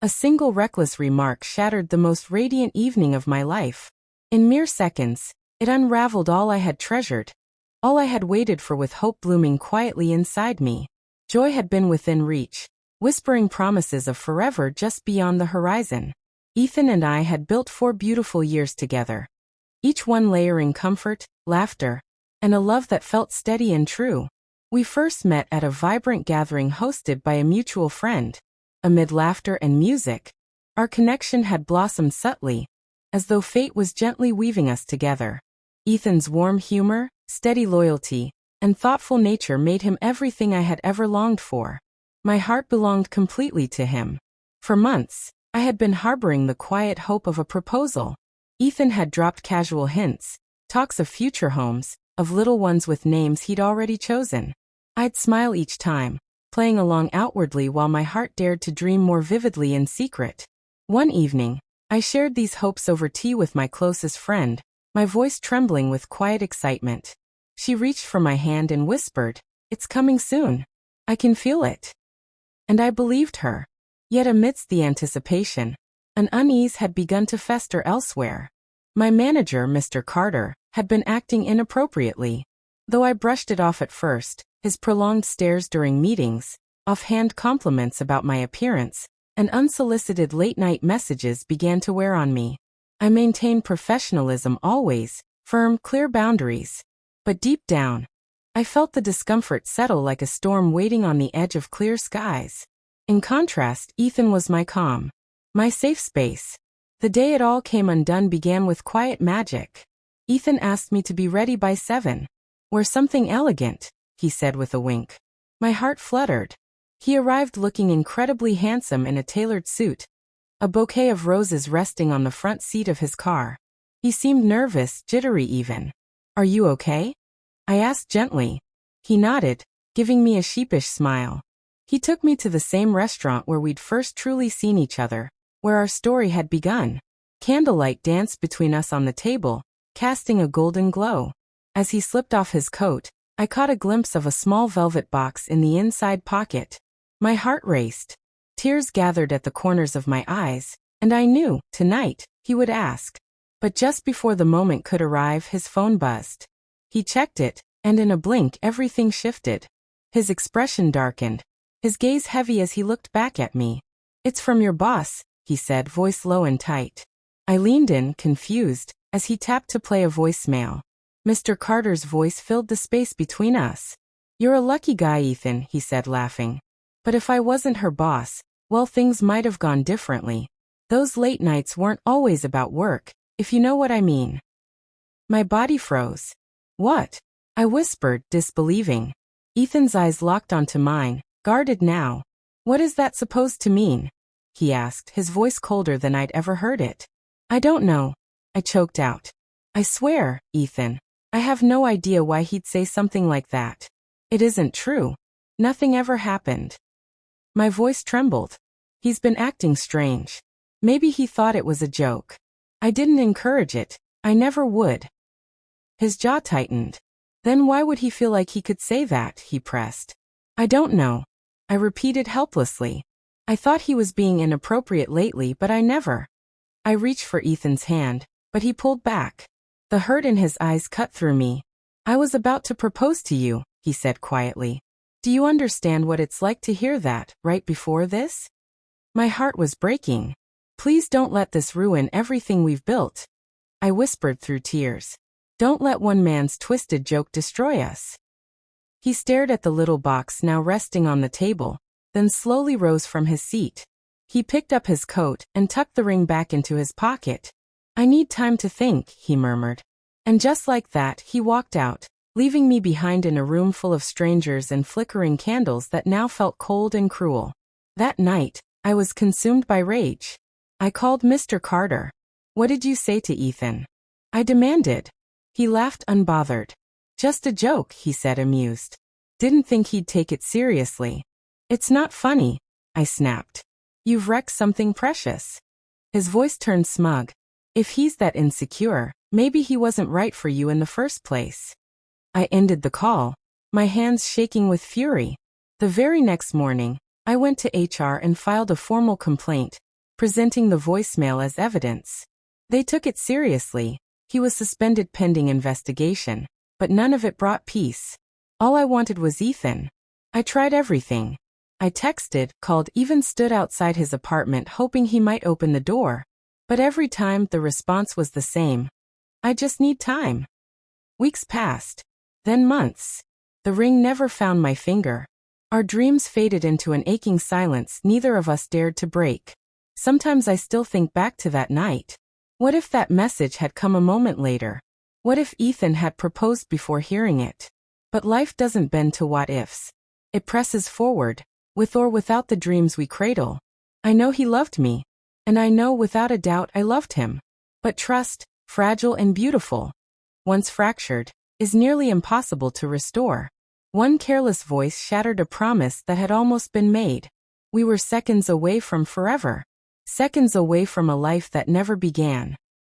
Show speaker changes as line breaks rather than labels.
A single reckless remark shattered the most radiant evening of my life. In mere seconds, it unraveled all I had treasured, all I had waited for with hope blooming quietly inside me. Joy had been within reach, whispering promises of forever just beyond the horizon. Ethan and I had built 4 beautiful years together, each one layering comfort, laughter, and a love that felt steady and true. We first met at a vibrant gathering hosted by a mutual friend. Amid laughter and music, our connection had blossomed subtly, as though fate was gently weaving us together. Ethan's warm humor, steady loyalty, and thoughtful nature made him everything I had ever longed for. My heart belonged completely to him. For months, I had been harboring the quiet hope of a proposal. Ethan had dropped casual hints, talks of future homes, of little ones with names he'd already chosen. I'd smile each time, playing along outwardly while my heart dared to dream more vividly in secret. One evening, I shared these hopes over tea with my closest friend, my voice trembling with quiet excitement. She reached for my hand and whispered, "It's coming soon. I can feel it." And I believed her. Yet amidst the anticipation, an unease had begun to fester elsewhere. My manager, Mr. Carter, had been acting inappropriately. Though I brushed it off at first, his prolonged stares during meetings, offhand compliments about my appearance, and unsolicited late-night messages began to wear on me. I maintained professionalism always, firm, clear boundaries. But deep down, I felt the discomfort settle like a storm waiting on the edge of clear skies. In contrast, Ethan was my calm, my safe space. The day it all came undone began with quiet magic. Ethan asked me to be ready by 7. "Wear something elegant," he said with a wink. My heart fluttered. He arrived looking incredibly handsome in a tailored suit, a bouquet of roses resting on the front seat of his car. He seemed nervous, jittery even. "Are you okay?" I asked gently. He nodded, giving me a sheepish smile. He took me to the same restaurant where we'd first truly seen each other, where our story had begun. Candlelight danced between us on the table, casting a golden glow. As he slipped off his coat, I caught a glimpse of a small velvet box in the inside pocket. My heart raced. Tears gathered at the corners of my eyes, and I knew, tonight, he would ask. But just before the moment could arrive, his phone buzzed. He checked it, and in a blink everything shifted. His expression darkened, his gaze heavy as he looked back at me. "It's from your boss," he said, voice low and tight. I leaned in, confused, as he tapped to play a voicemail. Mr. Carter's voice filled the space between us. "You're a lucky guy, Ethan," he said, laughing. "But if I wasn't her boss, well, things might have gone differently. Those late nights weren't always about work, if you know what I mean." My body froze. "What?" I whispered, disbelieving. Ethan's eyes locked onto mine, guarded now. "What is that supposed to mean?" he asked, his voice colder than I'd ever heard it. "I don't know," I choked out. "I swear, Ethan, I have no idea why he'd say something like that. It isn't true. Nothing ever happened." My voice trembled. "He's been acting strange. Maybe he thought it was a joke. I didn't encourage it. I never would." His jaw tightened. "Then why would he feel like he could say that?" he pressed. "I don't know," I repeated helplessly. "I thought he was being inappropriate lately, but I never." I reached for Ethan's hand, but he pulled back. The hurt in his eyes cut through me. "I was about to propose to you," he said quietly. "Do you understand what it's like to hear that, right before this?" My heart was breaking. "Please don't let this ruin everything we've built," I whispered through tears. "Don't let one man's twisted joke destroy us." He stared at the little box now resting on the table, then slowly rose from his seat. He picked up his coat and tucked the ring back into his pocket. "I need time to think," he murmured. And just like that, he walked out, leaving me behind in a room full of strangers and flickering candles that now felt cold and cruel. That night, I was consumed by rage. I called Mr. Carter. "What did you say to Ethan?" I demanded. He laughed unbothered. "Just a joke," he said, amused. "Didn't think he'd take it seriously." "It's not funny," I snapped. "You've wrecked something precious." His voice turned smug. "If he's that insecure, maybe he wasn't right for you in the first place." I ended the call, my hands shaking with fury. The very next morning, I went to HR and filed a formal complaint, presenting the voicemail as evidence. They took it seriously. He was suspended pending investigation, but none of it brought peace. All I wanted was Ethan. I tried everything. I texted, called, even stood outside his apartment hoping he might open the door. But every time the response was the same. I just need time. Weeks passed. Then months. The ring never found my finger. Our dreams faded into an aching silence neither of us dared to break. Sometimes I still think back to that night. What if that message had come a moment later? What if Ethan had proposed before hearing it? But life doesn't bend to what ifs. It presses forward, with or without the dreams we cradle. I know he loved me. And I know without a doubt I loved him. But trust, fragile and beautiful, once fractured, is nearly impossible to restore. One careless voice shattered a promise that had almost been made. We were seconds away from forever. Seconds away from a life that never began.